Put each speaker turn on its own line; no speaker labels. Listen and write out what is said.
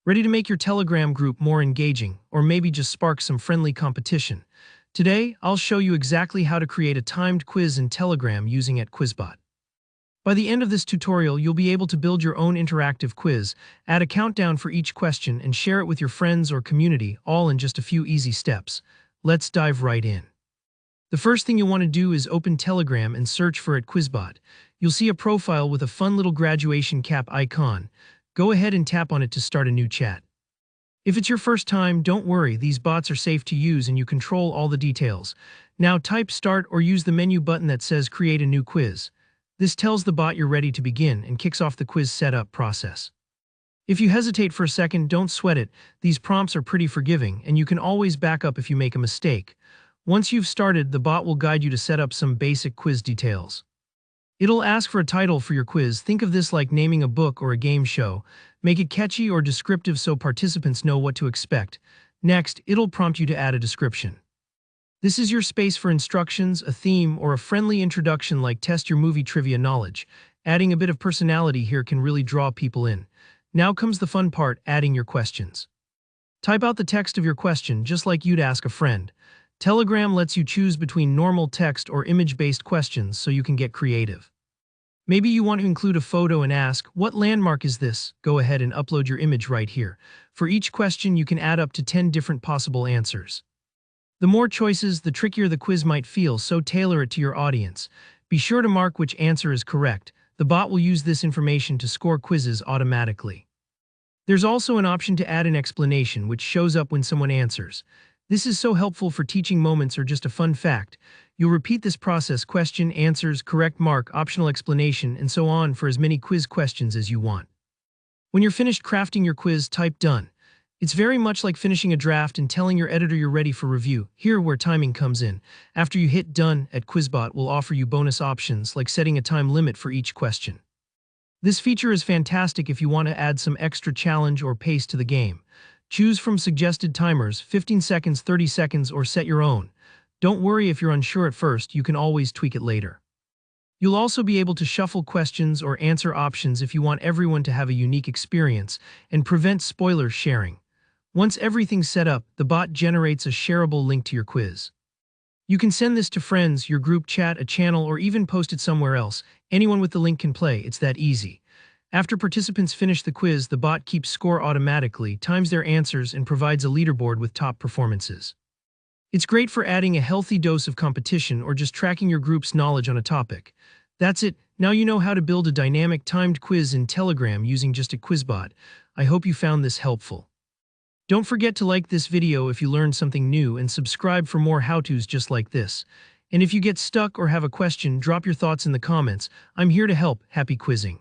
Ready to make your Telegram group more engaging, or maybe just spark some friendly competition? Today, I'll show you exactly how to create a timed quiz in Telegram using @Quizbot. By the end of this tutorial, you'll be able to build your own interactive quiz, add a countdown for each question, and share it with your friends or community, all in just a few easy steps. Let's dive right in. The first thing you'll want to do is open Telegram and search for @Quizbot. You'll see a profile with a fun little graduation cap icon. Go ahead and tap on it to start a new chat. If it's your first time, don't worry, these bots are safe to use and you control all the details. Now type start or use the menu button that says create a new quiz. This tells the bot you're ready to begin and kicks off the quiz setup process. If you hesitate for a second, don't sweat it. These prompts are pretty forgiving and you can always back up if you make a mistake. Once you've started, the bot will guide you to set up some basic quiz details. It'll ask for a title for your quiz. Think of this like naming a book or a game show. Make it catchy or descriptive so participants know what to expect. Next, it'll prompt you to add a description. This is your space for instructions, a theme, or a friendly introduction like test your movie trivia knowledge. Adding a bit of personality here can really draw people in. Now comes the fun part, adding your questions. Type out the text of your question just like you'd ask a friend. Telegram lets you choose between normal text or image-based questions so you can get creative. Maybe you want to include a photo and ask, "What landmark is this?" Go ahead and upload your image right here. For each question, you can add up to 10 different possible answers. The more choices, the trickier the quiz might feel, so tailor it to your audience. Be sure to mark which answer is correct. The bot will use this information to score quizzes automatically. There's also an option to add an explanation, which shows up when someone answers. This is so helpful for teaching moments or just a fun fact. You'll repeat this process: question, answers, correct mark, optional explanation, and so on for as many quiz questions as you want. When you're finished crafting your quiz, type done. It's very much like finishing a draft and telling your editor you're ready for review. Here where timing comes in. After you hit done, @Quizbot will offer you bonus options like setting a time limit for each question. This feature is fantastic if you want to add some extra challenge or pace to the game. Choose from suggested timers, 15 seconds, 30 seconds, or set your own. Don't worry if you're unsure at first, you can always tweak it later. You'll also be able to shuffle questions or answer options if you want everyone to have a unique experience and prevent spoiler sharing. Once everything's set up, the bot generates a shareable link to your quiz. You can send this to friends, your group chat, a channel, or even post it somewhere else. Anyone with the link can play, it's that easy. After participants finish the quiz, the bot keeps score automatically, times their answers, and provides a leaderboard with top performances. It's great for adding a healthy dose of competition or just tracking your group's knowledge on a topic. That's it. Now you know how to build a dynamic timed quiz in Telegram using just @Quizbot. I hope you found this helpful. Don't forget to like this video if you learned something new and subscribe for more how-tos just like this. And if you get stuck or have a question, drop your thoughts in the comments. I'm here to help. Happy quizzing.